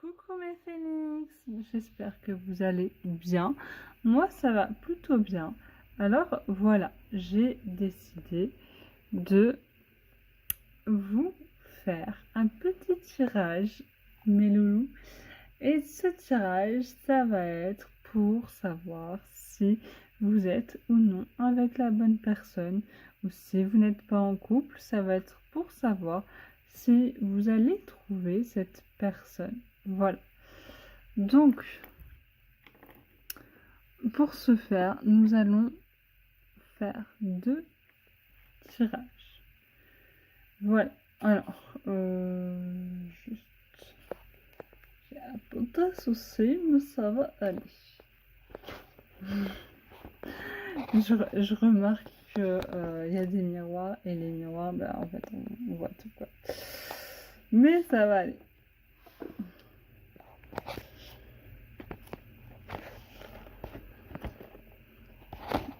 Coucou mes phénix, j'espère que vous allez bien. Moi ça va plutôt bien. Alors voilà, j'ai décidé de vous faire un petit tirage, mes loulous. Et ce tirage, ça va être pour savoir si vous êtes ou non avec la bonne personne, ou si vous n'êtes pas en couple, ça va être pour savoir si vous allez trouver cette personne. Voilà. Donc, pour ce faire, nous allons faire deux tirages. Voilà. Alors, juste, j'ai un peu de soucis, mais ça va aller. Je remarque que y a des miroirs et les miroirs, ben, en fait, on voit tout quoi. Mais ça va aller.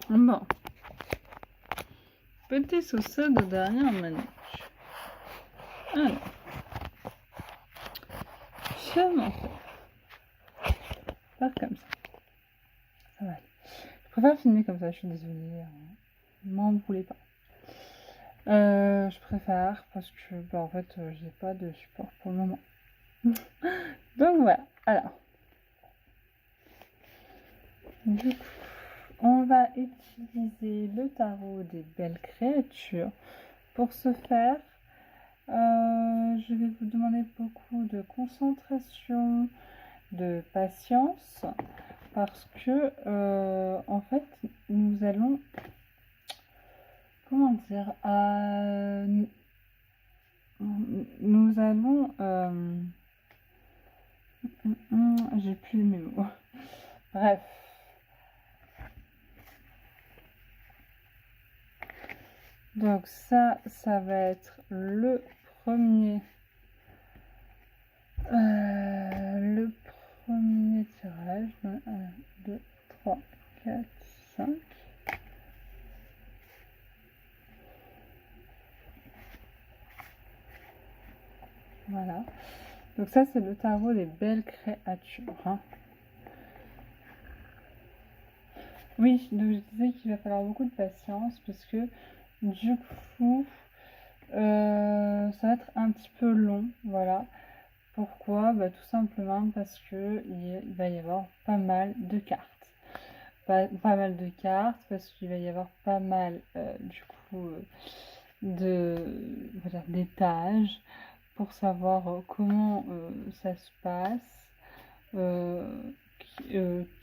Bon. Petit souci de dernière minute. Alors. Je m'en fais. Faire comme ça. Ça va aller. Je préfère filmer comme ça, je suis désolée. M'en voulez pas. Je préfère parce que, bah, en fait, j'ai pas de support pour le moment. Donc voilà. Alors. Du coup, on va utiliser le tarot des belles créatures. Pour ce faire, je vais vous demander beaucoup de concentration, de patience, parce que, en fait, nous allons, comment dire, nous allons, j'ai plus mes mots. Bref. Donc ça va être le premier tirage. 1, 2, 3, 4, 5. Voilà. Donc ça, c'est le tarot des belles créatures. Hein. Oui, donc je disais qu'il va falloir beaucoup de patience parce que du coup, ça va être un petit peu long. Voilà. Pourquoi? Bah, tout simplement parce que il va y avoir pas mal de cartes. Pas mal de cartes parce qu'il va y avoir pas mal du coup d'étages pour savoir comment ça se passe,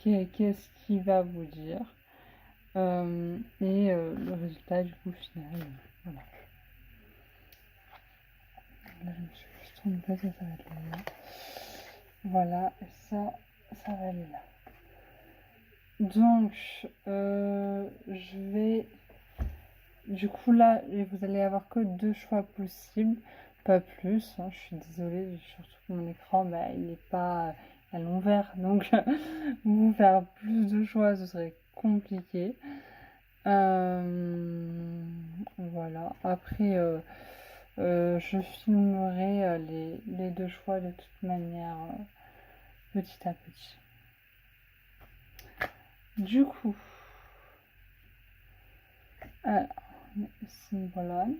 qu'est-ce qu'il va vous dire et le résultat du coup final. Voilà. Là, je me suis juste trompée, ça va être là. Voilà, et ça va aller là. Donc, je vais... Du coup, là, vous allez avoir que deux choix possibles, pas plus. Hein, je suis désolée, surtout que mon écran, bah, il n'est pas à l'envers. Donc, vous faire plus de choix, ce serait compliqué. Voilà. Après, je filmerai les deux choix de toute manière, petit à petit. Du coup, alors, Symbolon.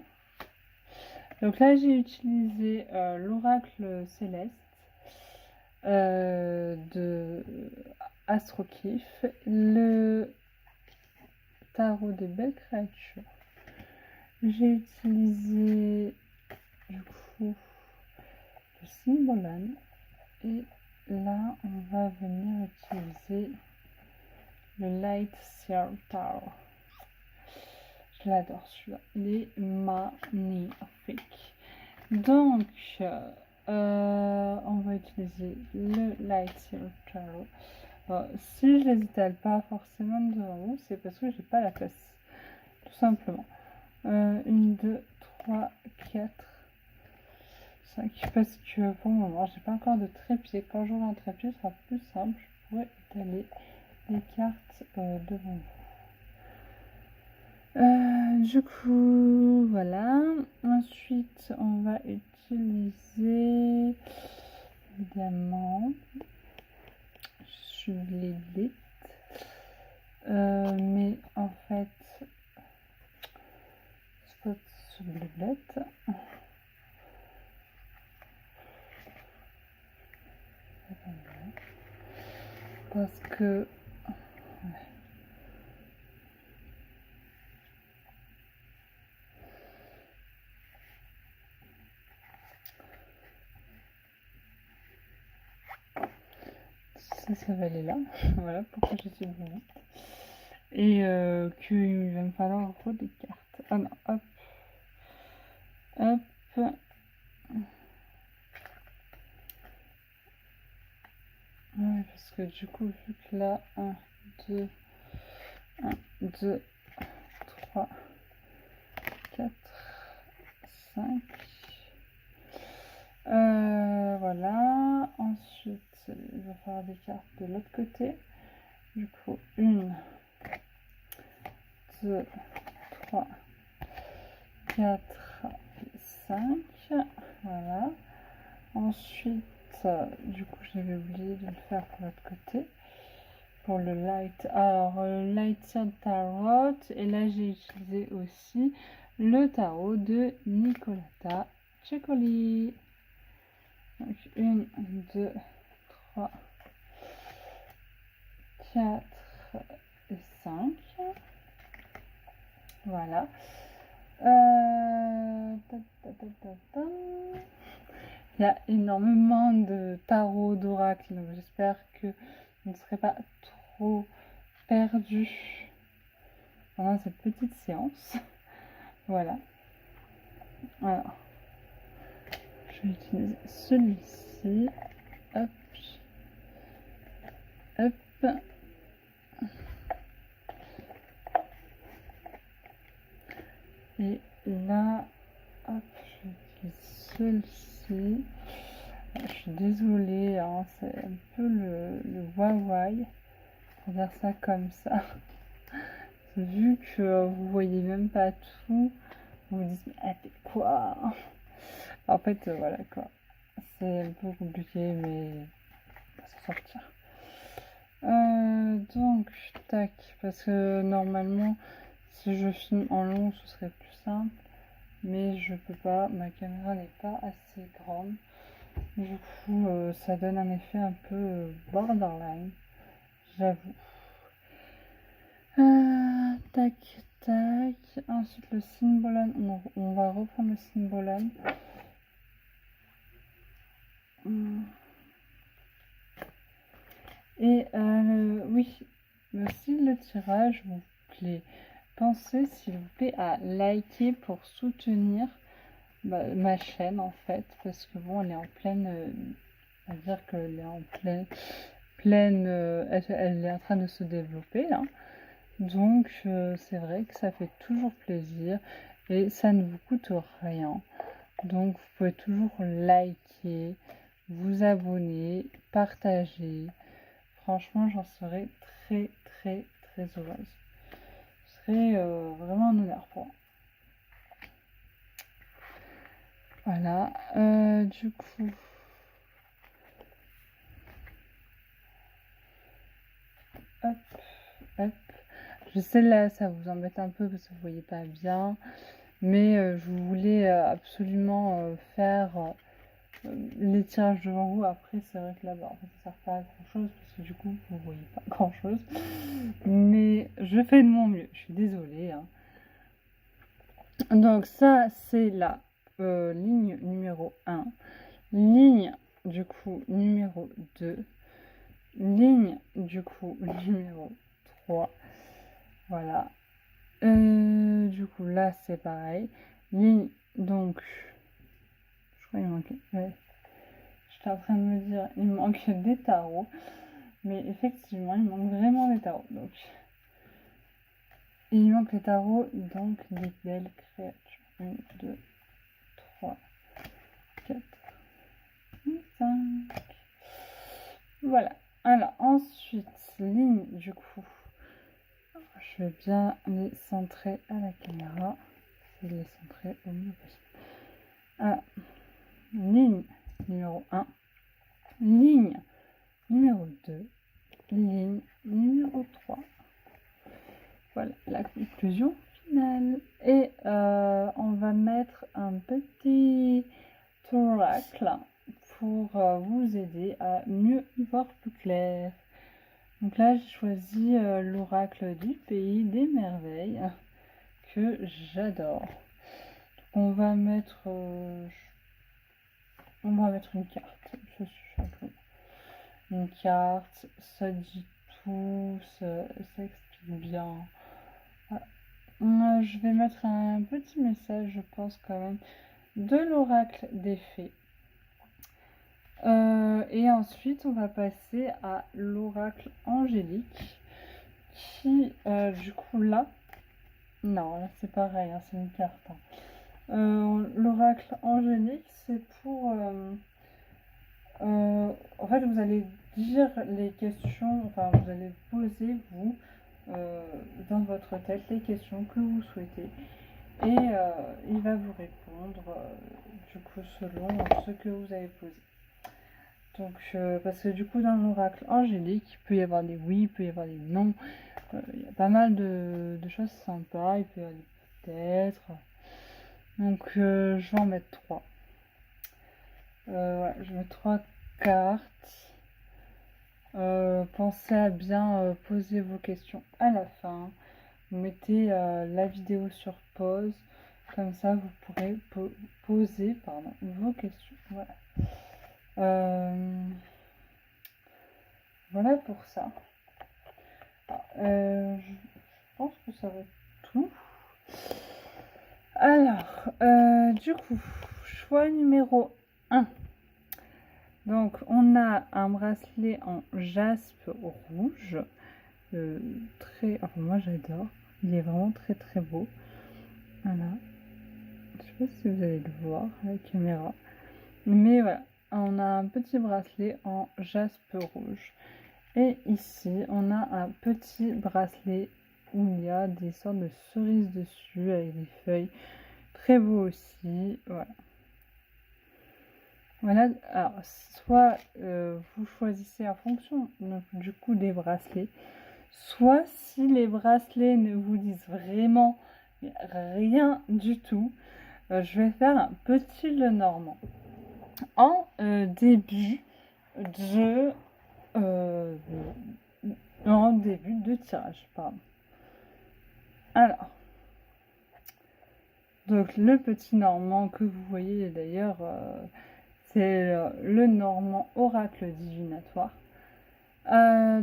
Donc là, j'ai utilisé l'oracle céleste de Astrokif, le tarot des belles créatures. J'ai utilisé du coup le Symbolon et là, on va venir utiliser le Light Seer Tarot. Je l'adore celui-là, il est magnifique. Donc, on va utiliser le Light Seer Tarot. Si je les étale pas forcément devant vous, c'est parce que j'ai pas la place, tout simplement. 1, 2, 3, 4, 5, parce que pour le moment, j'ai pas encore de trépied. Quand j'aurai un trépied, ce sera plus simple. Je pourrais étaler les cartes devant vous. Du coup, voilà. Ensuite, on va utiliser évidemment. Je les lit. Mais en fait, spot sur bleuette. Parce que ça va aller là. Voilà pourquoi je suis venue. Et qu'il va me falloir trop des cartes. Ah non, hop. Hop. Ouais, parce que du coup, vu que là, 1, 2, 3, 4, 5. Voilà. Ensuite, il va falloir des cartes de l'autre côté. Du coup, 1, 2, 3, 4, 5. Voilà. Ensuite, du coup, j'avais oublié de le faire pour l'autre côté. Pour le light. Alors, light tarot. Et là, j'ai utilisé aussi le tarot de Nicolata Ceccoli. Donc, 1, 2, 3, 4 et 5. Voilà. Il y a énormément de tarots, d'oracles, donc j'espère que vous ne serez pas trop perdus pendant cette petite séance. Voilà. Alors, je vais utiliser celui-ci. Hop. Hop. Et là, hop, je vais utiliser celui-ci. Je suis désolée, hein, c'est un peu le Huawei, pour dire ça comme ça. Vu que vous voyez même pas tout, vous vous dites, ah, t'es quoi? En fait, voilà quoi. C'est un peu compliqué, mais on va s'en sortir. Donc, tac, parce que normalement, si je filme en long, ce serait plus simple. Mais je peux pas, ma caméra n'est pas assez grande. Du coup, ça donne un effet un peu borderline, j'avoue. Tac, tac. Ensuite, le Symbolon. On va reprendre le Symbolon. Et oui, si le tirage vous plaît, pensez s'il vous plaît à liker pour soutenir ma chaîne en fait, parce que bon, elle est en pleine, à dire qu'elle est en pleine, elle est en train de se développer là. Donc c'est vrai que ça fait toujours plaisir et ça ne vous coûte rien. Donc vous pouvez toujours liker, vous abonner, partager. Franchement, j'en serais très très très heureuse. Ce serait vraiment un honneur pour moi. Voilà, du coup, hop, hop. Je sais là, ça vous embête un peu parce que vous voyez pas bien, mais je voulais absolument faire les tirages devant vous. Après, c'est vrai que là, en fait, ça sert pas à grand chose parce que du coup, vous voyez pas grand chose. Mais je fais de mon mieux. Je suis désolée. Hein. Donc ça, c'est la ligne numéro 1. Ligne du coup numéro 2. Ligne du coup numéro 3. Voilà. Du coup là c'est pareil. Ligne donc. Je crois qu'il manquait. Ouais. J'étais en train de me dire il manque des tarots. Mais effectivement il manque vraiment des tarots. Donc. Et il manque les tarots donc des belles créatures. 1, 2, 3, 4, 5. Voilà. Alors ensuite, ligne du coup. Je vais bien les centrer à la caméra. Je vais les centrer au mieux possible. Alors, ligne numéro 1. ligne numéro 2, ligne numéro 3. Voilà la conclusion finale. Et on va mettre un petit oracle pour vous aider à mieux y voir plus clair. Donc là, j'ai choisi l'oracle du pays des merveilles que j'adore. On va mettre une carte. Une carte, ça dit tout, ça explique bien. Je vais mettre un petit message, je pense quand même, de l'oracle des fées. Et ensuite, on va passer à l'oracle angélique, qui, du coup, là, non, là c'est pareil, hein, c'est une carte. L'oracle angélique, c'est pour... en fait, vous allez dire les questions, enfin, vous allez poser, vous, dans votre tête, les questions que vous souhaitez. Et il va vous répondre, du coup, selon ce que vous avez posé. Donc, parce que du coup, dans l'oracle angélique, il peut y avoir des oui, il peut y avoir des non. Il y a pas mal de choses sympas. Il peut y avoir des peut-être. Donc, je vais en mettre 3. Ouais, je mets 3 cartes. Pensez à bien poser vos questions à la fin. Vous mettez la vidéo sur pause. Comme ça, vous pourrez poser vos questions. Voilà. Voilà pour ça. Je pense que ça va être tout. Alors, du coup, choix numéro 1. Donc, on a un bracelet en jaspe rouge. Enfin, moi, j'adore. Il est vraiment très très beau. Voilà. Je sais pas si vous allez le voir à la caméra. Mais voilà, on a un petit bracelet en jaspe rouge. Et ici, on a un petit bracelet où il y a des sortes de cerises dessus avec des feuilles. Très beau aussi. Voilà. Voilà. Alors, soit vous choisissez en fonction donc, du coup des bracelets. Soit si les bracelets ne vous disent vraiment rien du tout, je vais faire un petit Lenormand. En début de tirage, pardon. Alors, donc le petit normand que vous voyez d'ailleurs, c'est le normand oracle divinatoire.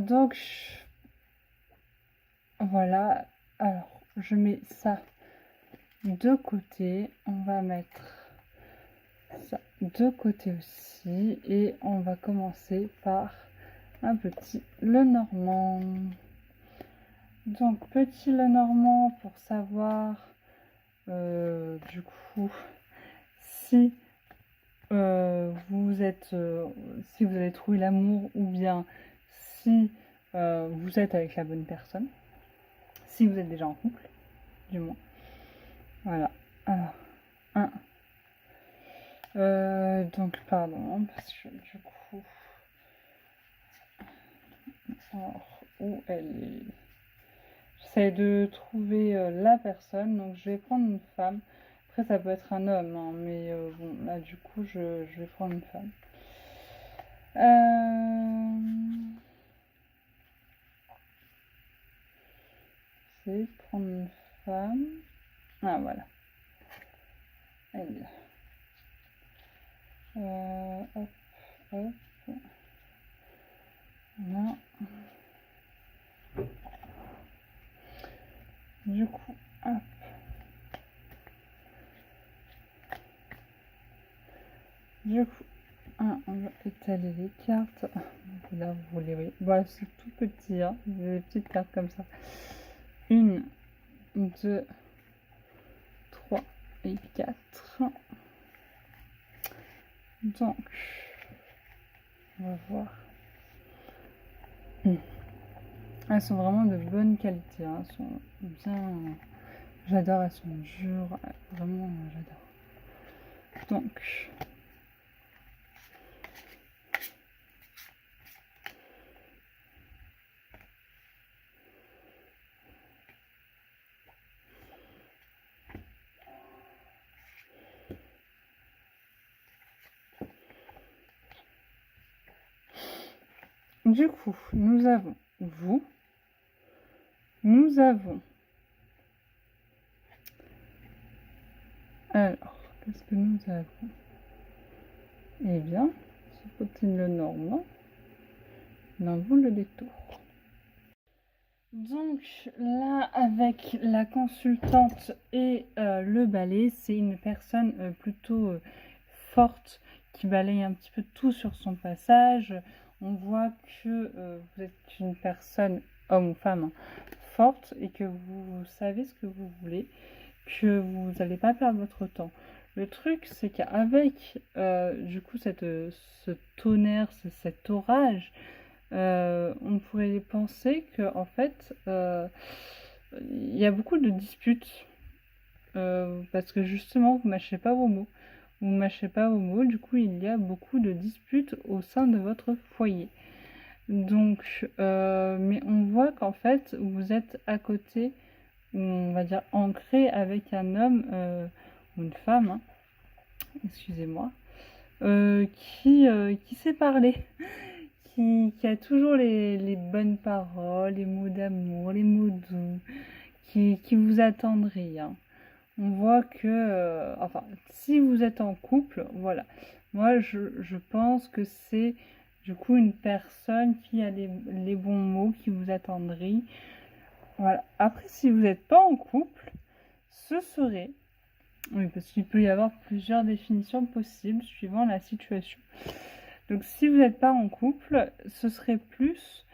Donc voilà, alors je mets ça de côté, on va mettre ça de côté aussi et on va commencer par un petit Lenormand. Donc petit Lenormand pour savoir du coup si si vous avez trouvé l'amour ou bien si vous êtes avec la bonne personne, si vous êtes déjà en couple du moins. Voilà, alors 1 donc pardon parce que du coup alors, où elle est, j'essaie de trouver la personne, donc je vais prendre une femme. Après ça peut être un homme hein, mais bon là du coup je vais prendre une femme. C'est prendre une femme. Ah voilà. Elle. Hop, hop. Voilà. Du coup, hop. Du coup, on va étaler les cartes. Là, vous les voyez. Voilà, c'est tout petit, hein. Des petites cartes comme ça. 1, 2, 3 et 4. Donc, on va voir. Elles sont vraiment de bonne qualité. Hein. Elles sont bien. J'adore, elles sont dures. Vraiment, j'adore. Donc, Du coup, nous avons vous, nous avons... Alors, qu'est-ce que nous avons? Eh bien, si faut-il le normand, nous avons le détour. Donc là, avec la consultante et le balai, c'est une personne plutôt forte qui balaye un petit peu tout sur son passage. On voit que vous êtes une personne, homme ou femme, hein, forte et que vous savez ce que vous voulez, que vous n'allez pas perdre votre temps. Le truc, c'est qu'avec du coup ce tonnerre, cet orage, on pourrait penser que en fait, il y a beaucoup de disputes parce que justement, vous mâchez pas vos mots. Vous mâchez pas vos mots, du coup, il y a beaucoup de disputes au sein de votre foyer. Donc, mais on voit qu'en fait, vous êtes à côté, on va dire ancré avec un homme ou une femme, hein, excusez-moi, qui sait parler. Qui a toujours les bonnes paroles, les mots d'amour, les mots doux, qui vous attendrit, hein. On voit que, enfin, si vous êtes en couple, voilà. Moi, je pense que c'est du coup une personne qui a les bons mots, qui vous attendrit. Voilà. Après, si vous n'êtes pas en couple, ce serait... Oui, parce qu'il peut y avoir plusieurs définitions possibles suivant la situation. Donc si vous n'êtes pas en couple, ce serait plus,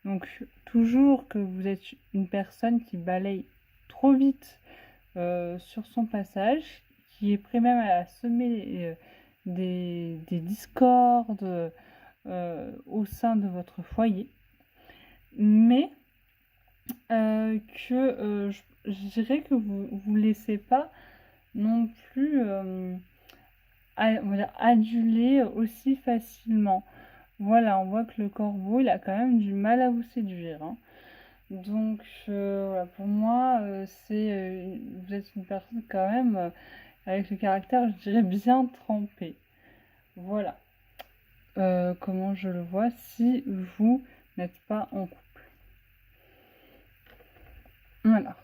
donc toujours que vous êtes une personne qui balaye trop vite sur son passage, qui est prêt même à semer des discordes au sein de votre foyer, mais que je dirais que vous ne laissez pas non plus... on va dire aduler aussi facilement. Voilà, on voit que le corbeau, il a quand même du mal à vous séduire, hein. Donc, voilà, pour moi, vous êtes une personne quand même avec le caractère, je dirais, bien trempé. Voilà. Comment je le vois si vous n'êtes pas en couple. Voilà.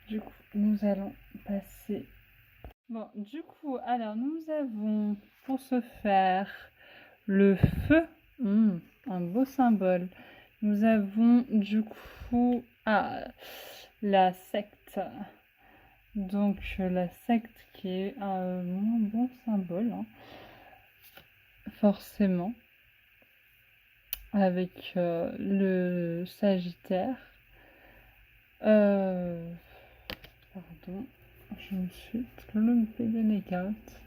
Du coup, nous allons passer... Bon, du coup, alors, nous avons, pour ce faire, le feu. Un beau symbole. Nous avons, du coup, la secte. Donc, la secte qui est un moins bon symbole, hein, forcément. Avec le Sagittaire. Pardon, je me suis trompée de mes cartes.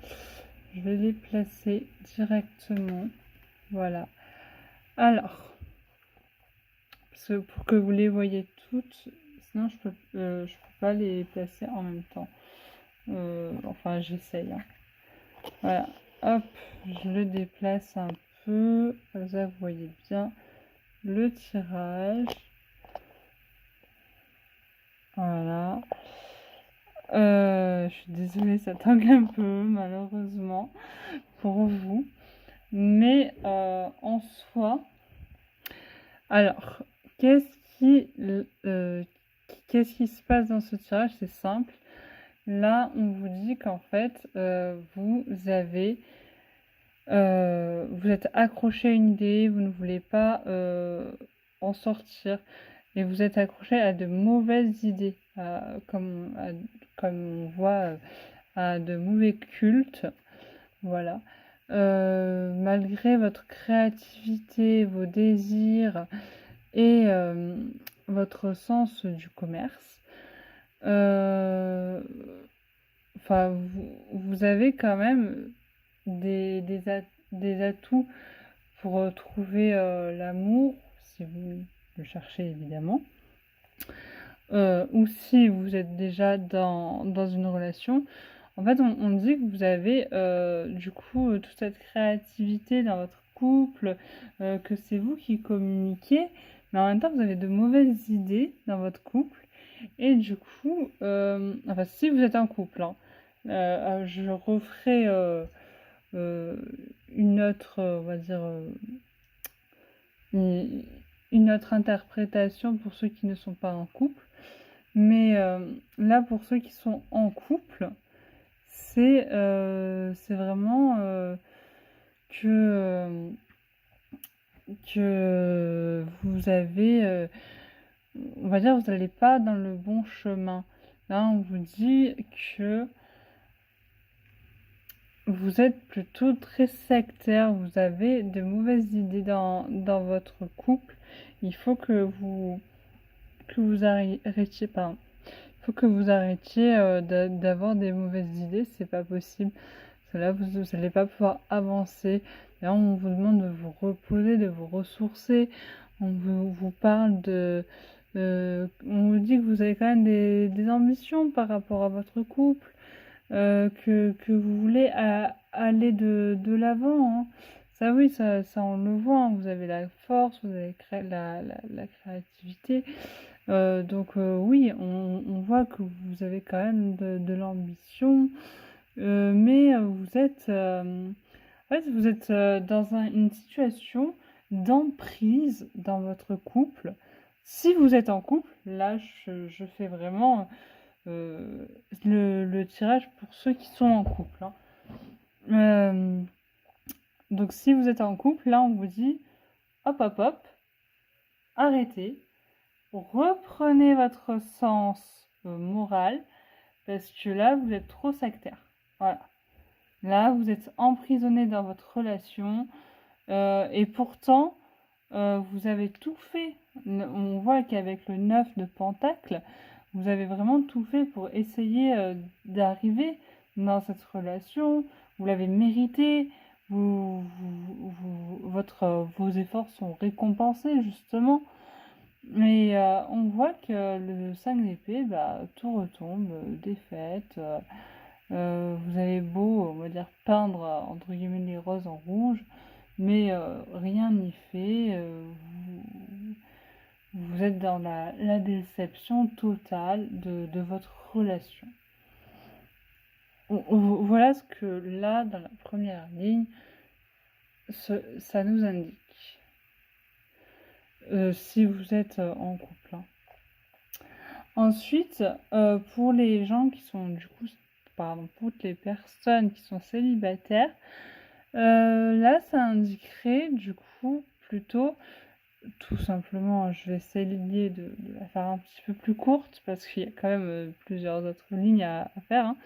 Je vais les placer directement. Voilà. Alors, parce que pour que vous les voyez toutes, sinon je peux pas les placer en même temps. Enfin, j'essaye, hein. Voilà. Hop, je le déplace un peu. Comme ça, vous voyez bien le tirage. Voilà. Je suis désolée, ça tangue un peu, malheureusement, pour vous. Mais en soi, alors, qu'est-ce qui se passe dans ce tirage? C'est simple. Là, on vous dit qu'en fait, vous êtes accroché à une idée, vous ne voulez pas en sortir, et vous êtes accroché à de mauvaises idées, comme on voit, à de mauvais cultes. Voilà. Malgré votre créativité, vos désirs et votre sens du commerce, vous avez quand même des atouts pour trouver l'amour, si vous le cherchez évidemment. Ou si vous êtes déjà dans une relation. En fait, on dit que vous avez du coup toute cette créativité dans votre couple, que c'est vous qui communiquez, mais en même temps vous avez de mauvaises idées dans votre couple. Et du coup, enfin si vous êtes en couple, hein, je referai une autre, on va dire, une autre interprétation pour ceux qui ne sont pas en couple. Mais là, pour ceux qui sont en couple, c'est vraiment que vous avez, on va dire, vous n'allez pas dans le bon chemin. Là, on vous dit que vous êtes plutôt très sectaire, vous avez de mauvaises idées dans votre couple. Il faut que vous arrêtiez, pardon. Il faut que vous arrêtiez d'avoir des mauvaises idées, c'est pas possible. Là, vous n'allez pas pouvoir avancer. Là, on vous demande de vous reposer, de vous ressourcer. On vous parle on vous dit que vous avez quand même des ambitions par rapport à votre couple, que vous voulez aller de l'avant, hein. Ça, oui, ça on le voit, hein. Vous avez la force, vous avez la créativité. Donc, oui, on voit que vous avez quand même de l'ambition. Mais vous êtes, en fait, vous êtes dans une situation d'emprise dans votre couple. Si vous êtes en couple, là, je fais vraiment le tirage pour ceux qui sont en couple, hein. Euh, donc, si vous êtes en couple, là, on vous dit, hop, hop, hop, arrêtez, reprenez votre sens moral, parce que là, vous êtes trop sectaire. Voilà. Là, vous êtes emprisonné dans votre relation et pourtant, vous avez tout fait. On voit qu'avec le 9 de Pentacle, vous avez vraiment tout fait pour essayer d'arriver dans cette relation. Vous l'avez mérité. Vos efforts sont récompensés, justement. Mais on voit que le 5 d'épée, bah, tout retombe, défaite. Vous avez beau, on va dire, peindre entre guillemets les roses en rouge, mais rien n'y fait. Vous êtes dans la déception totale de votre relation. Voilà ce que là, dans la première ligne, ça nous indique. Si vous êtes en couple, hein. Ensuite, pour les gens qui sont du coup, pardon, pour les personnes qui sont célibataires, là ça indiquerait du coup plutôt, tout simplement, je vais essayer de la faire un petit peu plus courte parce qu'il y a quand même plusieurs autres lignes à faire, hein.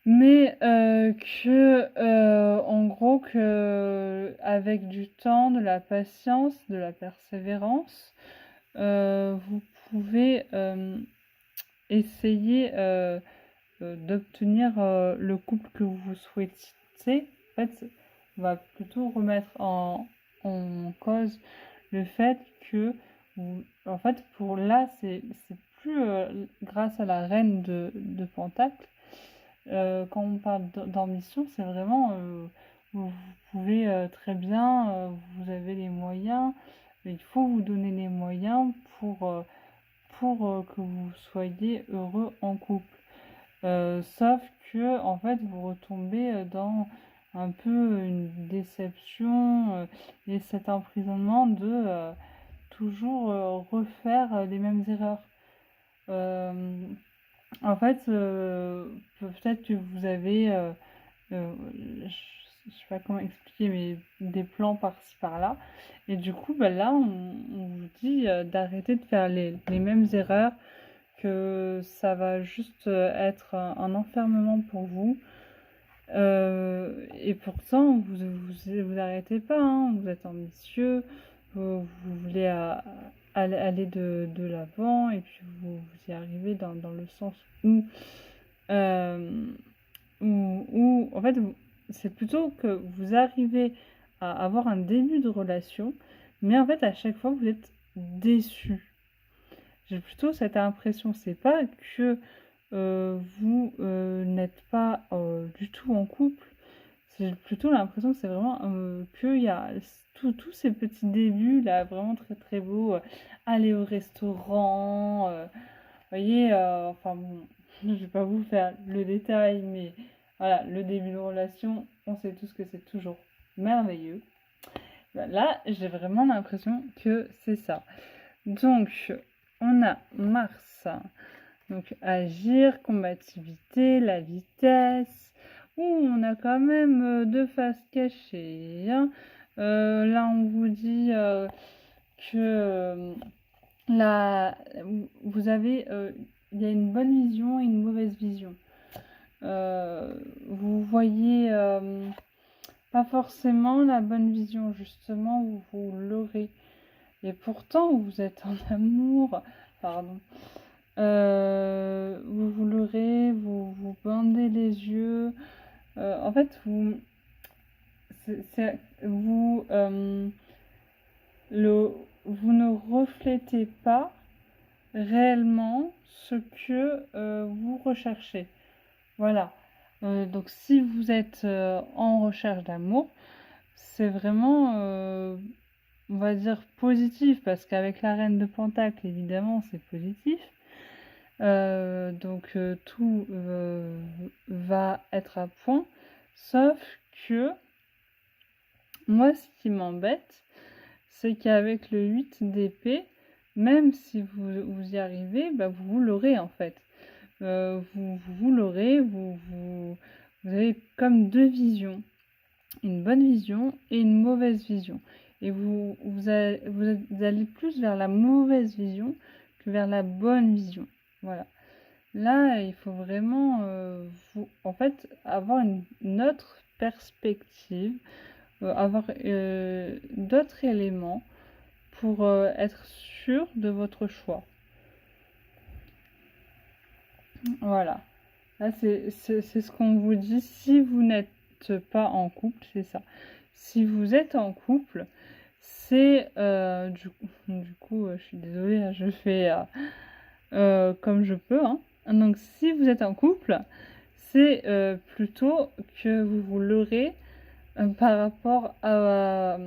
Mais en gros, avec du temps, de la patience, de la persévérance, vous pouvez essayer d'obtenir le couple que vous souhaitez. En fait, on va plutôt remettre en cause le fait que, en fait, pour là, c'est plus grâce à la reine de Pentacle. Quand on parle d'ambition, c'est vraiment, vous pouvez très bien, vous avez les moyens, mais il faut vous donner les moyens pour que vous soyez heureux en couple. Sauf que, en fait, vous retombez dans un peu une déception et cet emprisonnement de toujours refaire les mêmes erreurs. En fait, peut-être que vous avez, je sais pas comment expliquer, mais des plans par-ci par-là. Et du coup, bah, là, on vous dit d'arrêter de faire les mêmes erreurs, que ça va juste être un enfermement pour vous. Et pourtant, vous arrêtez pas, hein, vous êtes ambitieux, vous voulez aller de l'avant, et puis vous y arrivez dans le sens euh, où en fait, c'est plutôt que vous arrivez à avoir un début de relation, mais en fait, à chaque fois, vous êtes déçu. J'ai plutôt cette impression, c'est pas que vous n'êtes pas du tout en couple, j'ai plutôt l'impression que c'est vraiment qu'il y a tous ces petits débuts là, vraiment très très beaux, aller au restaurant, vous voyez, enfin bon, je vais pas vous faire le détail, mais voilà, le début de relation, on sait tous que c'est toujours merveilleux. Là, j'ai vraiment l'impression que c'est ça. Donc, on a Mars. Donc, agir, combativité, la vitesse. On a quand même deux faces cachées. Hein. Là, on vous dit que là, vous avez, il y a une bonne vision et une mauvaise vision. Vous voyez pas forcément la bonne vision, justement, vous l'aurez. Et pourtant, vous êtes en amour, pardon. Vous l'aurez, vous bandez les yeux. En fait, vous ne reflétez pas réellement ce que vous recherchez. Voilà. Donc, si vous êtes en recherche d'amour, c'est vraiment, on va dire, positif, parce qu'avec la reine de Pentacle, évidemment, c'est positif. Donc tout va être à point, sauf que moi ce qui m'embête, c'est qu'avec le 8 d'épée, même si vous y arrivez, bah, vous l'aurez en fait. Vous l'aurez, vous avez comme deux visions, une bonne vision et une mauvaise vision. Et vous allez plus vers la mauvaise vision que vers la bonne vision. Voilà. Là, il faut vraiment en fait, avoir une autre perspective, avoir d'autres éléments pour être sûr de votre choix. Voilà. Là, c'est ce qu'on vous dit. Si vous n'êtes pas en couple, c'est ça. Si vous êtes en couple, c'est du coup, je suis désolée, je fais comme je peux. Hein. Donc, si vous êtes en couple, c'est plutôt que vous l'aurez par rapport à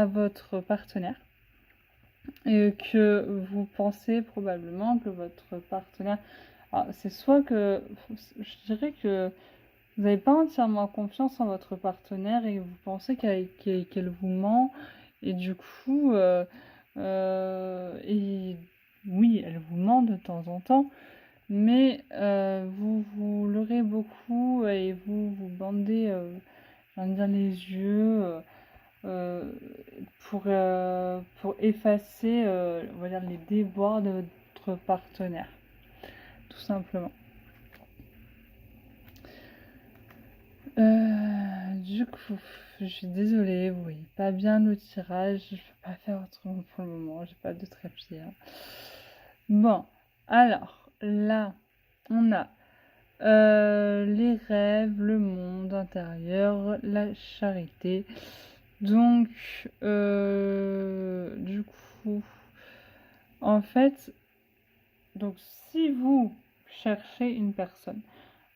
votre partenaire. Et que vous pensez probablement que votre partenaire... Alors, c'est soit que... Je dirais que vous n'avez pas entièrement confiance en votre partenaire et vous pensez qu'elle vous ment. Et du coup... oui, elle vous ment de temps en temps. Mais vous l'aurez beaucoup et vous bandez les yeux pour effacer on va dire, les déboires de votre partenaire, tout simplement. Du coup, je suis désolée, vous voyez pas bien le tirage, je peux pas faire autrement pour le moment, j'ai pas de trépied. Hein. Bon, alors là, on a les rêves, le monde intérieur, la charité. Donc, du coup, en fait, donc si vous cherchez une personne,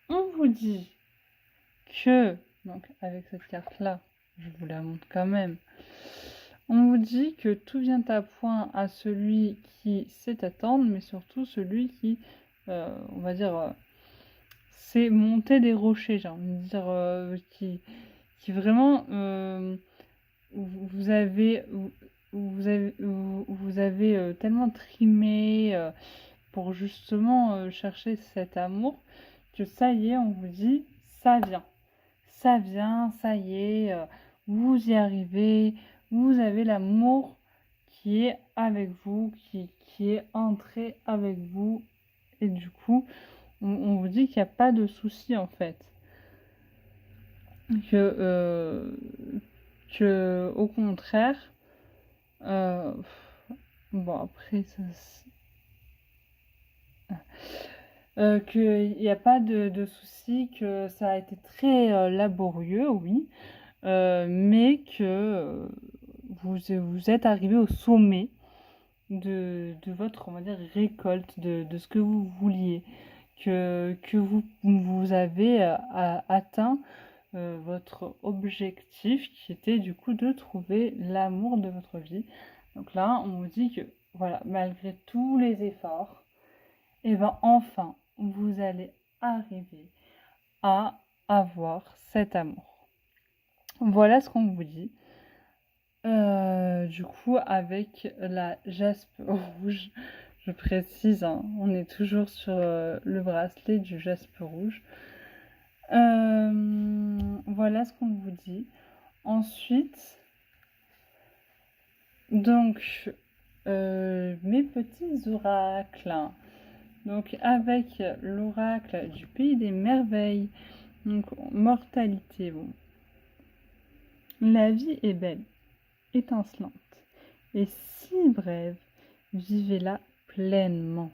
on vous dit que, donc avec cette carte-là, je vous la montre quand même, on vous dit que tout vient à point à celui qui sait attendre, mais surtout celui qui, on va dire, c'est monter des rochers, j'ai envie de dire, qui vraiment vous avez tellement trimé pour justement chercher cet amour que ça y est, on vous dit ça vient, ça y est, vous y arrivez, vous avez l'amour qui est avec vous, qui est entré avec vous, et du coup on vous dit qu'il n'y a pas de souci en fait. Que au contraire, bon après qu'il n'y a pas de souci, que ça a été très laborieux, oui, mais que vous êtes arrivé au sommet de votre, on va dire, récolte, de ce que vous vouliez, que vous avez atteint votre objectif qui était du coup de trouver l'amour de votre vie. Donc là, on vous dit que voilà, malgré tous les efforts, et ben enfin, vous allez arriver à avoir cet amour. Voilà ce qu'on vous dit. Du coup, avec la jaspe rouge, je précise, hein, on est toujours sur le bracelet du jaspe rouge. Voilà ce qu'on vous dit. Ensuite, donc, mes petits oracles. Donc, avec l'oracle du pays des merveilles, donc mortalité, bon. La vie est belle, étincelante, et si brève, vivez-la pleinement.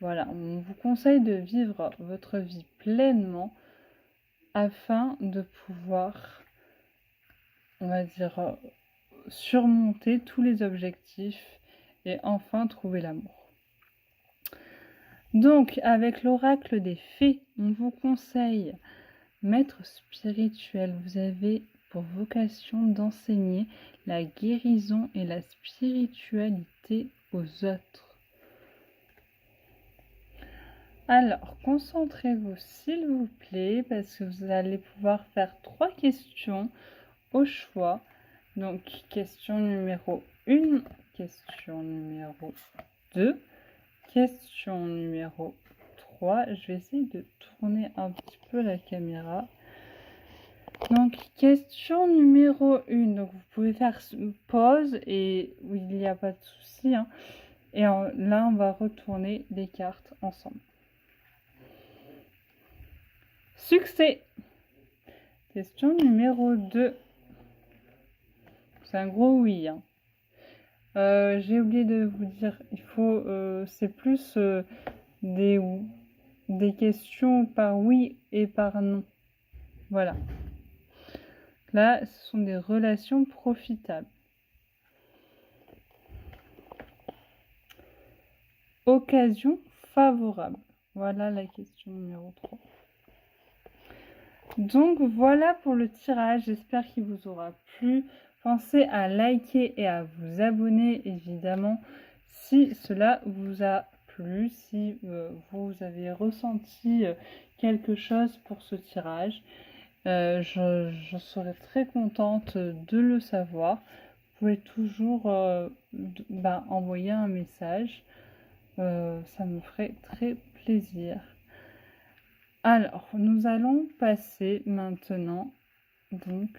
Voilà, on vous conseille de vivre votre vie pleinement afin de pouvoir, on va dire, surmonter tous les objectifs et enfin trouver l'amour. Donc, avec l'oracle des fées, on vous conseille, maître spirituel, vous avez pour vocation d'enseigner la guérison et la spiritualité aux autres. Alors, concentrez-vous s'il vous plaît, parce que vous allez pouvoir faire 3 questions au choix. Donc, question numéro 1, question numéro 2, question numéro 3. Je vais essayer de tourner un petit peu la caméra. Donc, question numéro 1. Donc, vous pouvez faire pause et oui, il n'y a pas de souci. Hein. Et là, on va retourner les cartes ensemble. Succès. Question numéro 2. C'est un gros oui. Hein. J'ai oublié de vous dire, il faut, c'est plus des questions par oui et par non. Voilà. Là, ce sont des relations profitables. Occasion favorable. Voilà la question numéro 3. Donc voilà pour le tirage, j'espère qu'il vous aura plu. Pensez à liker et à vous abonner évidemment si cela vous a plu, si vous avez ressenti quelque chose pour ce tirage. Je serais très contente de le savoir. Vous pouvez toujours envoyer un message, ça me ferait très plaisir. Alors, nous allons passer maintenant donc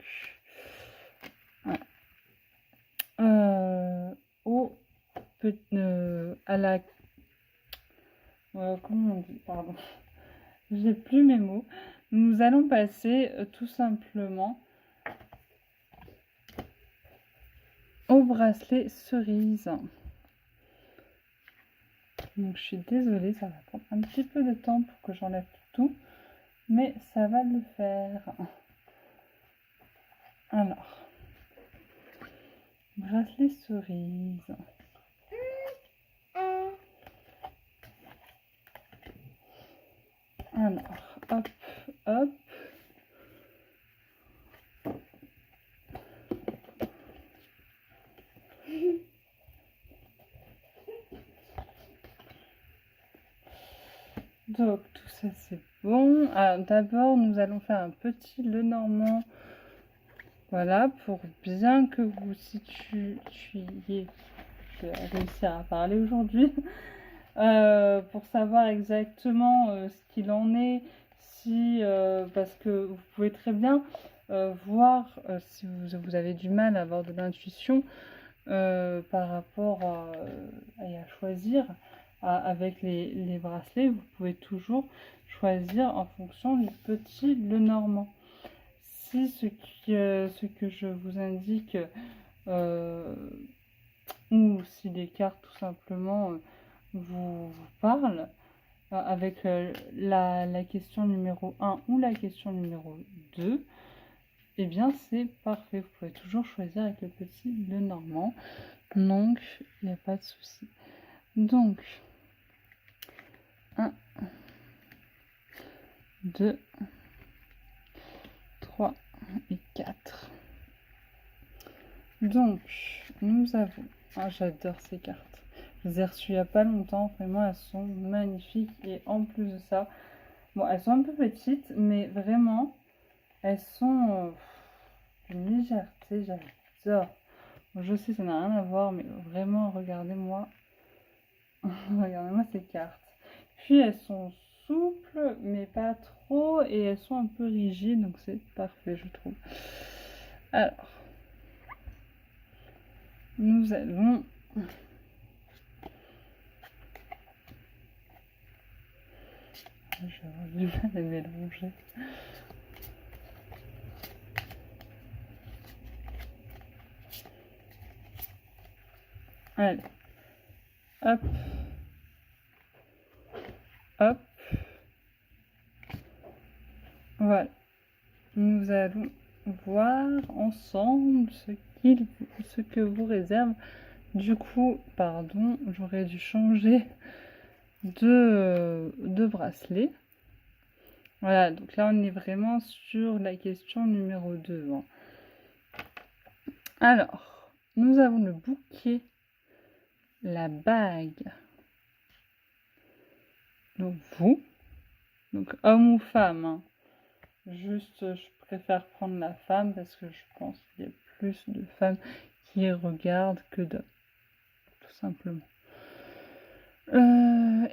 à la comment on dit, pardon, j'ai plus mes mots. Nous allons passer tout simplement au bracelet cerise. Donc je suis désolée, ça va prendre un petit peu de temps pour que j'enlève tout, mais ça va le faire. Alors, bracelet cerise. Alors, hop, hop. Donc, tout ça, c'est bon. Alors, d'abord, nous allons faire un petit Lenormand. Voilà, pour bien que vous situiez. Je vais réussir à parler aujourd'hui. Pour savoir exactement ce qu'il en est, si parce que vous pouvez très bien voir si vous avez du mal à avoir de l'intuition par rapport à choisir avec les bracelets, vous pouvez toujours choisir en fonction du petit Lenormand. Si ce que je vous indique ou si les cartes tout simplement vous parlent avec la question numéro 1 ou la question numéro 2, eh bien c'est parfait. Vous pouvez toujours choisir avec le petit Lenormand. Donc, il n'y a pas de souci. Donc, 1, 2, 3 et 4. Donc, nous avons... Ah, j'adore ces cartes. Je les ai reçues il n'y a pas longtemps. Vraiment, elles sont magnifiques. Et en plus de ça, Bon, elles sont un peu petites, mais vraiment, elles sont d'une légèreté, j'adore. Bon, je sais, ça n'a rien à voir, mais vraiment, regardez-moi. Regardez-moi ces cartes. Puis elles sont souples, mais pas trop, et elles sont un peu rigides, donc c'est parfait, je trouve. Alors, nous allons... Je vais avoir du mal à mélanger. Allez, hop, hop, voilà. Nous allons voir ensemble ce que vous réserve. Du coup, pardon, j'aurais dû changer de bracelet. Voilà, donc là on est vraiment sur la question numéro 2. Hein. Alors, nous avons le bouquet, la bague. Donc vous, donc homme ou femme. Hein. Juste, je préfère prendre la femme parce que je pense qu'il y a plus de femmes qui regardent que d'hommes, tout simplement.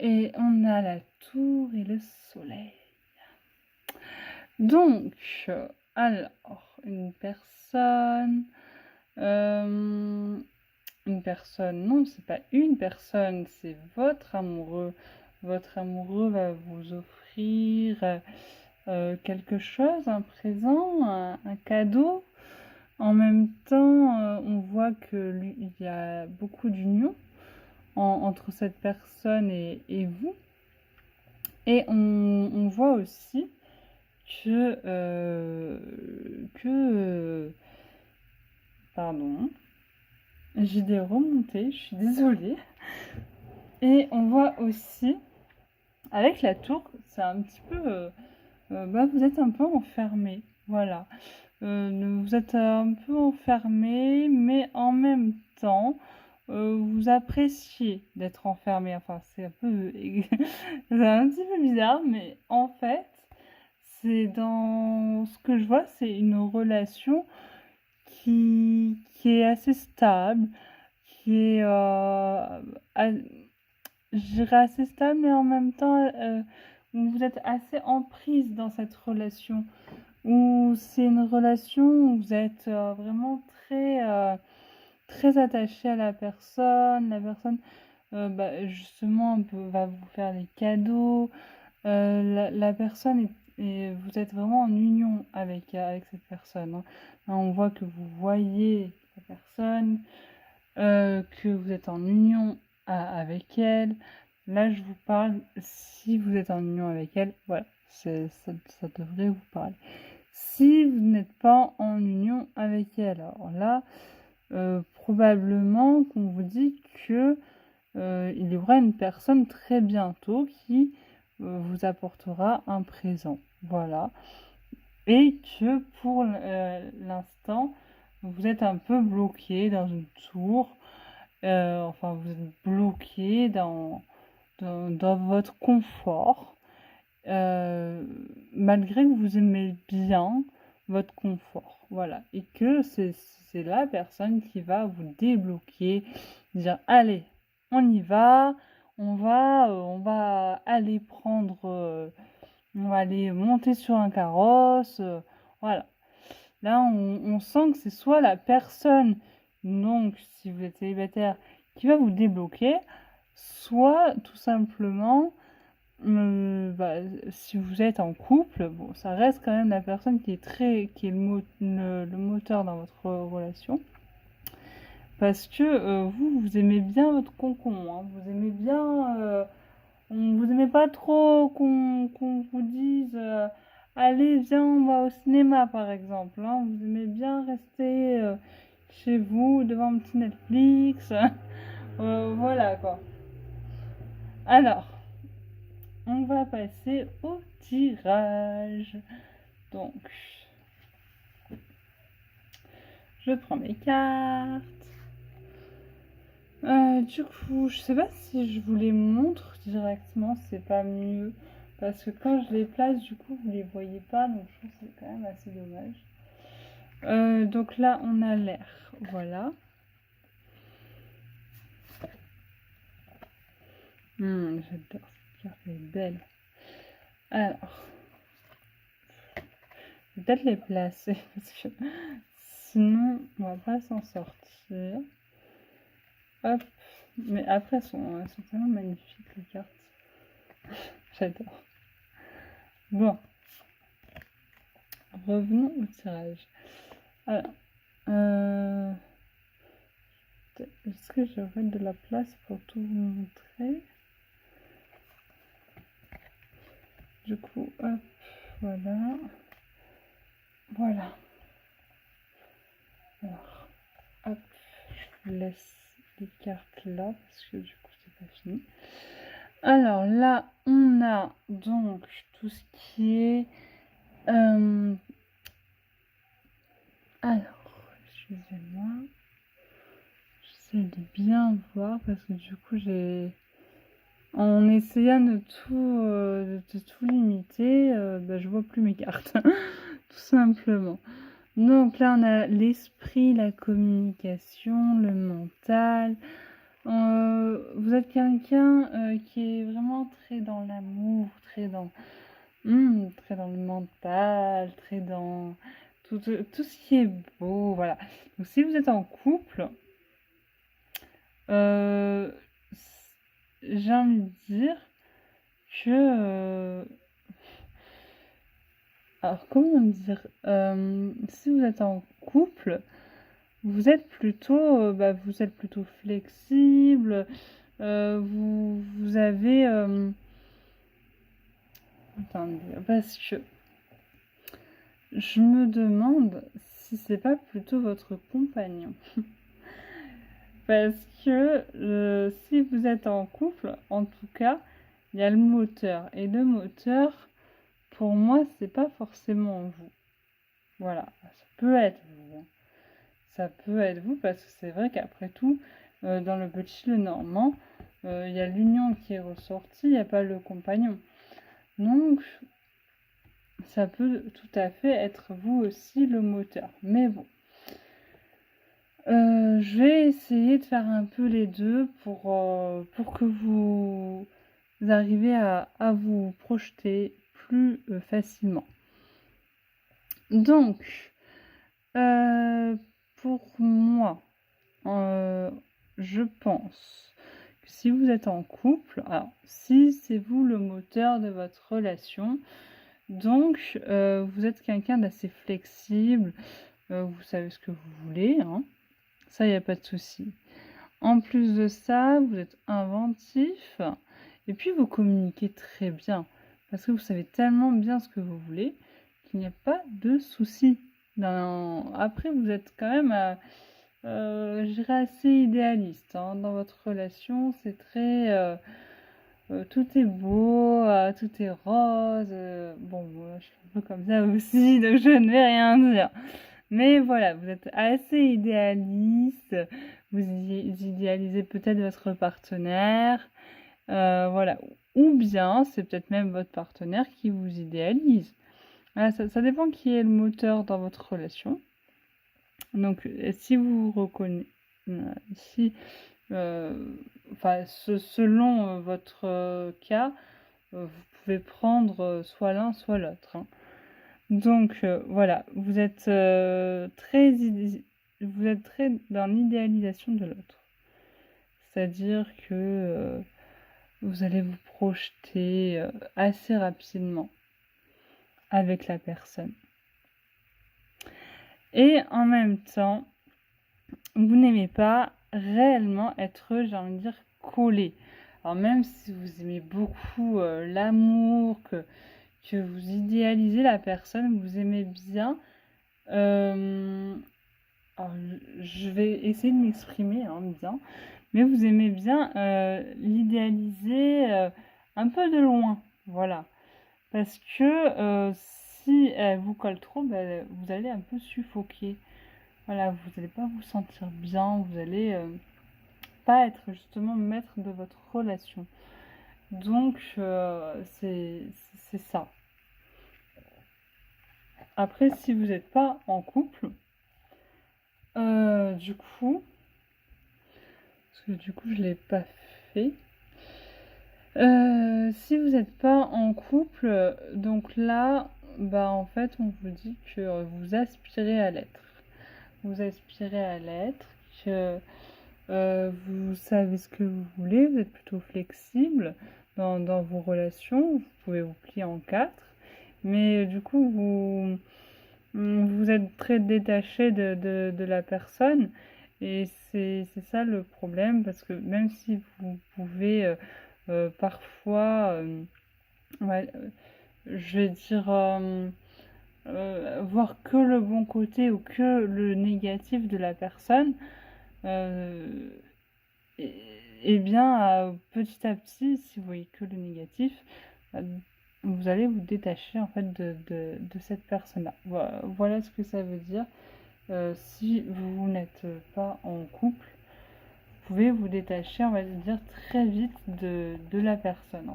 Et on a la tour et le soleil. Donc, alors, une personne, non, c'est pas une personne, c'est votre amoureux. Votre amoureux va vous offrir quelque chose, un présent, un cadeau. En même temps, on voit qu'il y a beaucoup d'union entre cette personne et vous. Et on voit aussi pardon, j'ai des remontées, je suis désolée. Et on voit aussi, avec la tour, c'est un petit peu, vous êtes un peu enfermé, voilà. Vous êtes un peu enfermé, mais en même temps, vous appréciez d'être enfermé. Enfin, c'est un peu, c'est un petit peu bizarre, mais en fait, c'est dans ce que je vois, c'est une relation qui est assez stable, qui est, je dirais assez stable, mais en même temps, où vous êtes assez en prise dans cette relation, où c'est une relation où vous êtes vraiment très attaché à la personne, justement, va vous faire des cadeaux, la personne et vous êtes vraiment en union avec cette personne. Hein. Là, on voit que vous voyez la personne, que vous êtes en union avec elle. Là, je vous parle, si vous êtes en union avec elle, voilà, ça devrait vous parler. Si vous n'êtes pas en union avec elle, alors là, probablement qu'on vous dit que il y aura une personne très bientôt qui vous apportera un présent. Voilà. Et que pour l'instant, vous êtes un peu bloqué dans une tour. Enfin, vous êtes bloqué dans votre confort. Malgré que vous aimez bien votre confort. Voilà. Et que c'est la personne qui va vous débloquer, dire allez, on y va, on va aller on va aller monter sur un carrosse, voilà. Là, on sent que c'est soit la personne, donc si vous êtes célibataire, qui va vous débloquer, soit tout simplement, si vous êtes en couple, bon, ça reste quand même la personne qui est le moteur dans votre relation. Parce que vous aimez bien votre concon, hein, vous aimez bien, vous aimez pas trop qu'on vous dise allez viens on va au cinéma par exemple, hein, vous aimez bien rester chez vous devant un petit Netflix, voilà quoi. Alors, on va passer au tirage. Donc, je prends mes cartes. Du coup, je sais pas si je vous les montre directement, c'est pas mieux. Parce que quand je les place, du coup, vous les voyez pas, donc je trouve que c'est quand même assez dommage. Donc là, on a l'air, voilà. J'adore cette carte, elle est belle. Alors, je vais peut-être les placer, parce que sinon, on va pas s'en sortir. Hop. Mais après, elles sont tellement magnifiques, les cartes. J'adore. Bon. Revenons au tirage. Alors, est-ce que j'aurai de la place pour tout vous montrer? Du coup, hop, voilà. Voilà. Alors, hop, je vous laisse les cartes là, parce que du coup, c'est pas fini. Alors là, on a donc tout ce qui est... alors, excusez-moi. J'essaie de bien voir, parce que du coup, en essayant de tout limiter, je vois plus mes cartes, tout simplement. Donc là, on a l'esprit, la communication, le mental. Vous êtes quelqu'un qui est vraiment très dans l'amour, très dans le mental, très dans tout ce qui est beau, voilà. Donc si vous êtes en couple, j'ai envie de dire que... alors comment dire, si vous êtes en couple, vous êtes plutôt flexible, vous avez... attendez, parce que je me demande si c'est pas plutôt votre compagnon. Parce que si vous êtes en couple, en tout cas, il y a le moteur. Et le moteur, pour moi, c'est pas forcément vous. Voilà, ça peut être vous. Hein. Ça peut être vous parce que c'est vrai qu'après tout, dans le petit le normand, il y a l'union qui est ressortie, il n'y a pas le compagnon. Donc, ça peut tout à fait être vous aussi le moteur. Mais bon. Je vais essayer de faire un peu les deux pour que vous arriviez à vous projeter plus facilement. Donc, pour moi, je pense que si vous êtes en couple, alors si c'est vous le moteur de votre relation, donc vous êtes quelqu'un d'assez flexible, vous savez ce que vous voulez, hein. Ça, il n'y a pas de souci. En plus de ça, vous êtes inventif et puis vous communiquez très bien parce que vous savez tellement bien ce que vous voulez qu'il n'y a pas de souci. Après, vous êtes quand même, je dirais, assez idéaliste hein. Dans votre relation. C'est très... tout est beau, tout est rose. Bon, moi, je suis un peu comme ça aussi, donc je ne vais rien dire. Mais voilà, vous êtes assez idéaliste, vous idéalisez peut-être votre partenaire, voilà. Ou bien, c'est peut-être même votre partenaire qui vous idéalise. Voilà, ça dépend qui est le moteur dans votre relation. Donc, si vous reconnaissez, si, selon votre cas, vous pouvez prendre soit l'un, soit l'autre. Hein. Donc voilà, vous êtes très dans l'idéalisation de l'autre. C'est-à-dire que vous allez vous projeter assez rapidement avec la personne. Et en même temps, vous n'aimez pas réellement être, j'ai envie de dire, collé. Alors même si vous aimez beaucoup l'amour, que vous idéalisez la personne, vous aimez bien... alors, je vais essayer de m'exprimer en bien, mais vous aimez bien l'idéaliser un peu de loin, voilà. Parce que si elle vous colle trop, vous allez un peu suffoquer. Voilà, vous n'allez pas vous sentir bien, vous allez pas être justement maître de votre relation. Donc, c'est c'est ça. Après, si vous n'êtes pas en couple, du coup, parce que du coup, je l'ai pas fait. Si vous n'êtes pas en couple, donc là, bah en fait, on vous dit que vous aspirez à l'être. Vous aspirez à l'être, que vous savez ce que vous voulez, vous êtes plutôt flexible dans vos relations, vous pouvez vous plier en quatre, mais du coup, vous êtes très détaché de la personne, et c'est ça le problème, parce que même si vous pouvez parfois, ouais, je vais dire, voir que le bon côté ou que le négatif de la personne, euh, et, et bien, petit à petit, si vous voyez que le négatif, euh, vous allez vous détacher en fait de cette personne-là. Voilà ce que ça veut dire. Si vous n'êtes pas en couple, vous pouvez vous détacher, on va dire, très vite de la personne.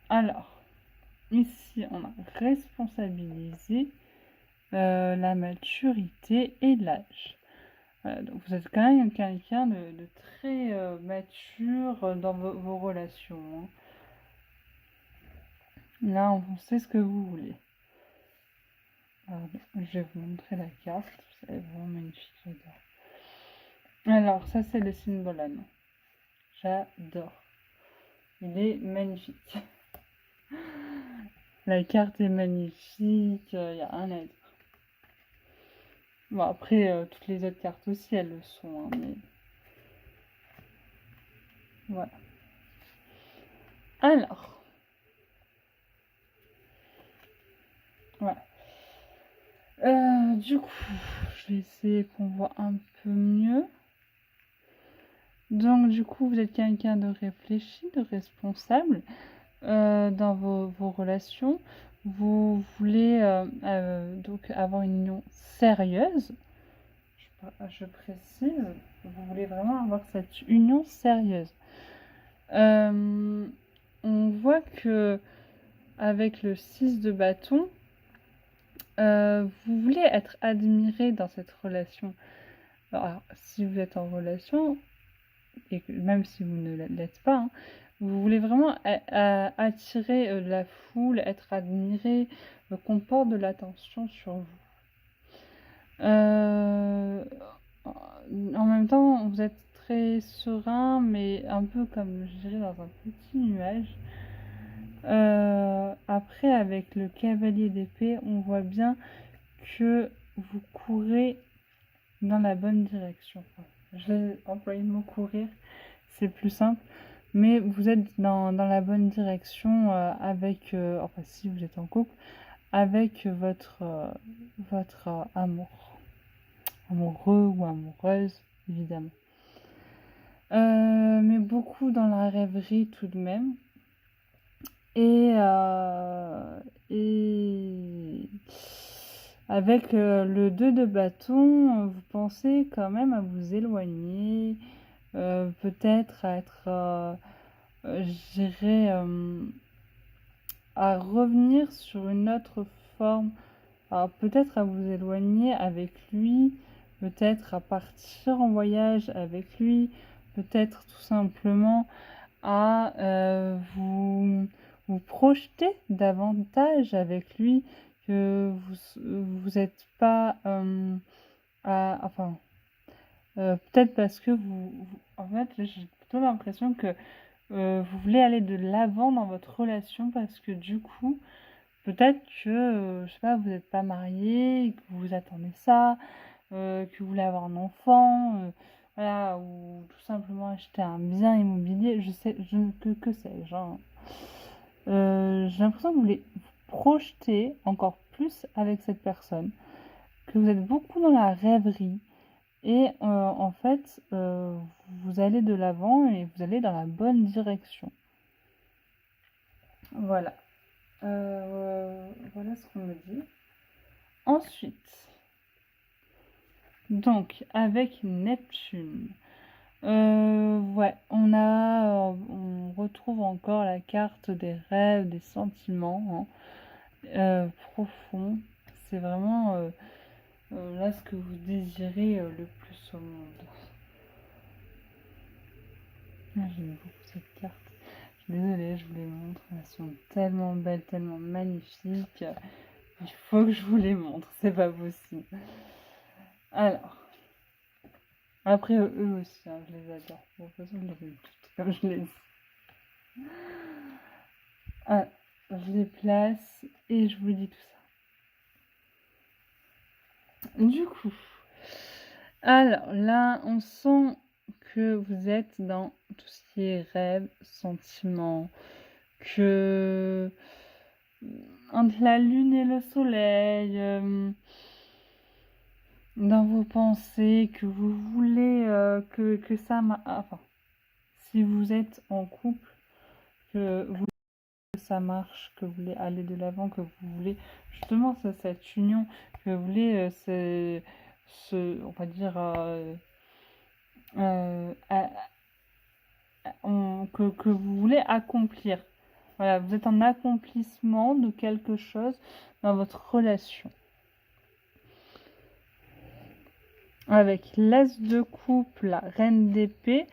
Alors, ici, on a responsabilisé la maturité et l'âge. Donc vous êtes quand même quelqu'un de très mature dans vos relations. Hein. Là, on sait ce que vous voulez. Pardon, je vais vous montrer la carte. C'est vraiment magnifique, j'adore. Alors, ça, c'est le symbole. J'adore. Il est magnifique. La carte est magnifique. Il n'y a rien à dire. Bon, après, toutes les autres cartes aussi, elles le sont. Hein, mais... Voilà. Alors. Voilà. Du coup, je vais essayer qu'on voit un peu mieux. Donc, du coup, vous êtes quelqu'un de réfléchi, de responsable dans vos relations. Vous voulez donc avoir une union sérieuse. Je précise, vous voulez vraiment avoir cette union sérieuse. On voit que avec le 6 de bâton, vous voulez être admiré dans cette relation. Alors, si vous êtes en relation, et même si vous ne l'êtes pas, hein, vous voulez vraiment attirer la foule, être admiré, qu'on porte de l'attention sur vous. En même temps, vous êtes très serein, mais un peu comme, je dirais, dans un petit nuage. Après, avec le cavalier d'épée, on voit bien que vous courez dans la bonne direction. Je vais employer le mot courir, c'est plus simple. Mais vous êtes dans la bonne direction avec, enfin si vous êtes en couple, avec votre amour. Amoureux ou amoureuse, évidemment. Mais beaucoup dans la rêverie tout de même. Et avec le 2 de bâton, vous pensez quand même à vous éloigner, peut-être à être, je dirais, à revenir sur une autre forme. Alors peut-être à vous éloigner avec lui, peut-être à partir en voyage avec lui, peut-être tout simplement à vous projeter davantage avec lui, que vous n'êtes pas enfin peut-être parce que en fait j'ai plutôt l'impression que vous voulez aller de l'avant dans votre relation, parce que du coup peut-être que je sais pas, vous n'êtes pas marié, que vous attendez ça, que vous voulez avoir un enfant, voilà, ou tout simplement acheter un bien immobilier, je sais, que sais-je. Hein. J'ai l'impression que vous voulez vous projeter encore plus avec cette personne, que vous êtes beaucoup dans la rêverie, et en fait, vous allez de l'avant et vous allez dans la bonne direction. Voilà. Voilà ce qu'on me dit. Ensuite, donc avec Neptune, Ouais, on retrouve encore la carte des rêves, des sentiments, hein, profonds. C'est vraiment là ce que vous désirez le plus au monde. Ah, j'aime beaucoup cette carte. Je suis désolée, je vous les montre. Elles sont tellement belles, tellement magnifiques. Il faut que je vous les montre, c'est pas possible. Alors, après eux aussi, hein, je les adore. Bon, de toute façon, je les aime toutes, comme je l'ai dit. Ah, je les place et je vous dis tout ça. Du coup, alors là, on sent que vous êtes dans tout ce qui est rêve, sentiment, que entre la lune et le soleil, dans vos pensées, que vous voulez que ça enfin, si vous êtes en couple, que vous que ça marche, que vous voulez aller de l'avant, que vous voulez justement cette union, que vous voulez on va dire, euh, à- que vous voulez accomplir. Voilà, vous êtes en accomplissement de quelque chose dans votre relation. Avec l'as de coupe, la reine d'épée,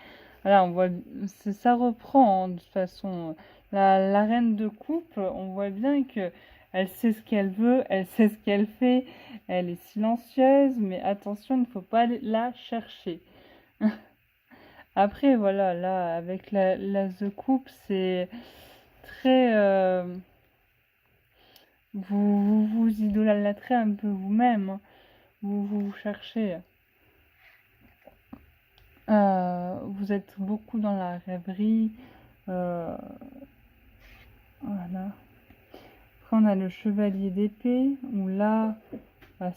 voilà, on voit, ça reprend hein, de toute façon. La reine de coupe, on voit bien que elle sait ce qu'elle veut, elle sait ce qu'elle fait, elle est silencieuse, mais attention, il ne faut pas la chercher. Après, voilà, là, avec l'as de coupe, c'est très... vous idolâtrez un peu vous-même, hein. Vous cherchez. Vous êtes beaucoup dans la rêverie. euh, voilà. Après, on a le chevalier d'épée, où là, bah,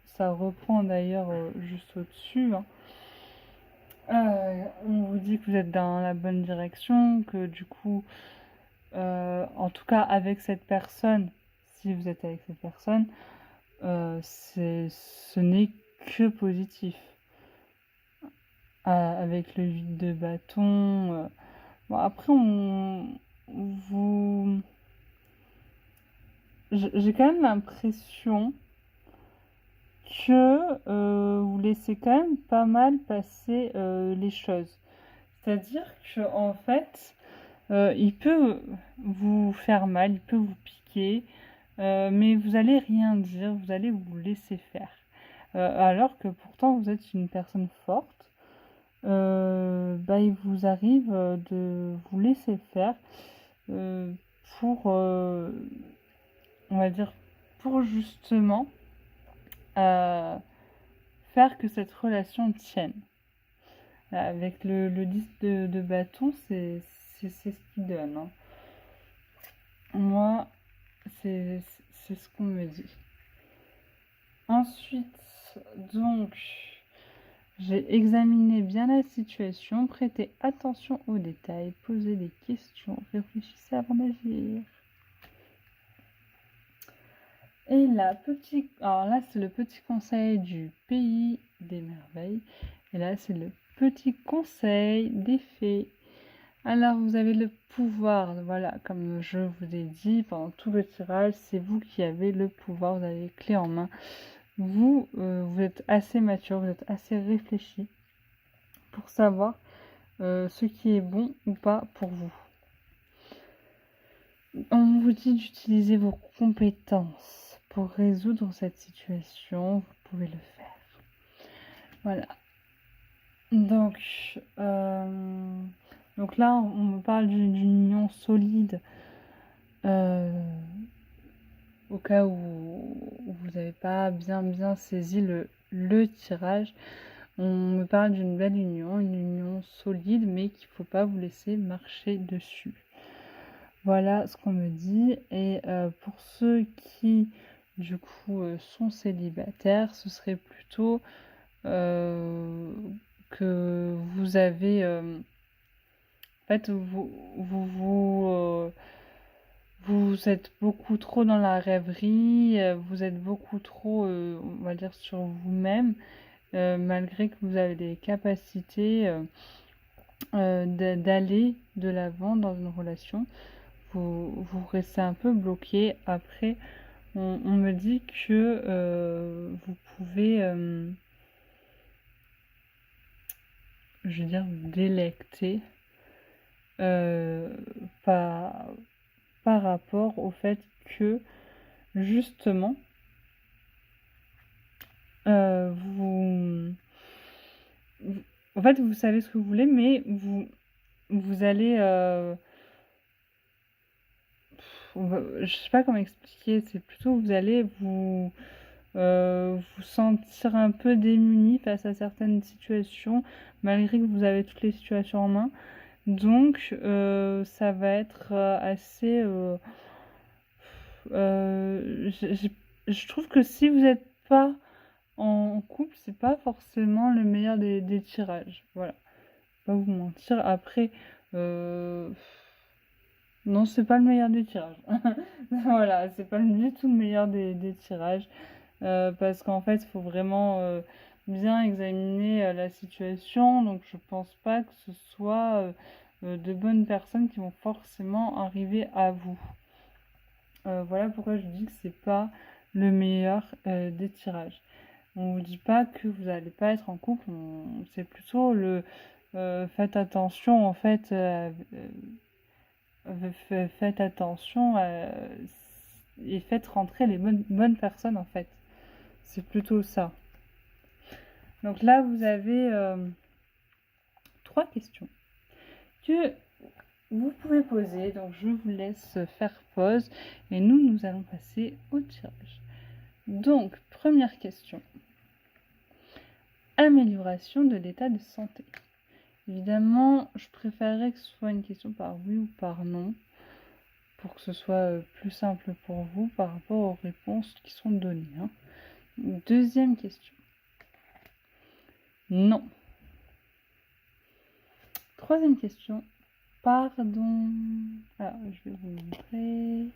ça reprend d'ailleurs juste au-dessus, hein. On vous dit que vous êtes dans la bonne direction, que du coup, en tout cas avec cette personne, si vous êtes avec cette personne, ce n'est que positif. Avec le vide de bâton. Bon, après, vous, j'ai quand même l'impression que vous laissez quand même pas mal passer les choses. C'est-à-dire que en fait, il peut vous faire mal, il peut vous piquer, mais vous allez rien dire, vous allez vous laisser faire. Alors que pourtant vous êtes une personne forte, bah, il vous arrive de vous laisser faire euh, pour, on va dire, pour justement euh, faire que cette relation tienne. Avec le 10 de bâton, c'est ce qu'il donne, hein. Moi, c'est ce qu'on me dit. Ensuite, donc, j'ai examiné bien la situation, prêtez attention aux détails, posez des questions, réfléchissez avant d'agir. Et alors là, c'est le petit conseil du pays des merveilles. Et là, c'est le petit conseil des fées. Alors, vous avez le pouvoir, voilà, comme je vous ai dit pendant tout le tirage, c'est vous qui avez le pouvoir, vous avez les clés en main. Vous, vous êtes assez mature, vous êtes assez réfléchi pour savoir ce qui est bon ou pas pour vous. On vous dit d'utiliser vos compétences pour résoudre cette situation, vous pouvez le faire. Voilà. Donc, là, on me parle d'une union solide au cas où vous n'avez pas bien saisi le tirage. On me parle d'une belle union, une union solide, mais qu'il ne faut pas vous laisser marcher dessus. Voilà ce qu'on me dit. Et pour ceux qui, du coup, sont célibataires, ce serait plutôt que vous avez... en fait, vous êtes beaucoup trop dans la rêverie, vous êtes beaucoup trop, on va dire, sur vous-même. malgré que vous avez des capacités d'aller de l'avant dans une relation, vous restez un peu bloqué. Après, on me dit que vous pouvez, je veux dire, vous délecter par rapport au fait que, justement, en fait, vous savez ce que vous voulez, mais vous allez... je sais pas comment expliquer, c'est plutôt vous allez vous sentir un peu démuni face à certaines situations, malgré que vous avez toutes les situations en main. Donc, ça va être assez... je trouve que si vous n'êtes pas en couple, c'est pas forcément le meilleur des tirages. Voilà. Pas vous mentir. Après, non, c'est pas le meilleur des tirages. Voilà, c'est pas du tout le meilleur des tirages. Parce qu'en fait, il faut vraiment bien examiner la situation. Donc, je pense pas que ce soit de bonnes personnes qui vont forcément arriver à vous. Voilà pourquoi je dis que c'est pas le meilleur des tirages. On vous dit pas que vous n'allez pas être en couple, c'est plutôt le faites attention en fait, faites attention et faites rentrer les bonnes personnes en fait. C'est plutôt ça. Donc là vous avez 3 questions que vous pouvez poser. Donc je vous laisse faire pause et nous allons passer au tirage. Donc première question. Amélioration de l'état de santé. Évidemment, je préférerais que ce soit une question par oui ou par non, pour que ce soit plus simple pour vous par rapport aux réponses qui sont données. Hein. Deuxième question. Non. Troisième question. Pardon. Alors, je vais vous montrer.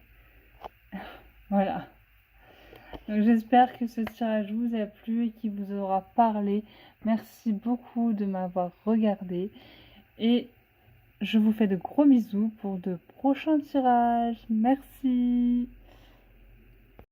Voilà. Donc, j'espère que ce tirage vous a plu et qu'il vous aura parlé. Merci beaucoup de m'avoir regardé. Et je vous fais de gros bisous pour de prochains tirages. Merci.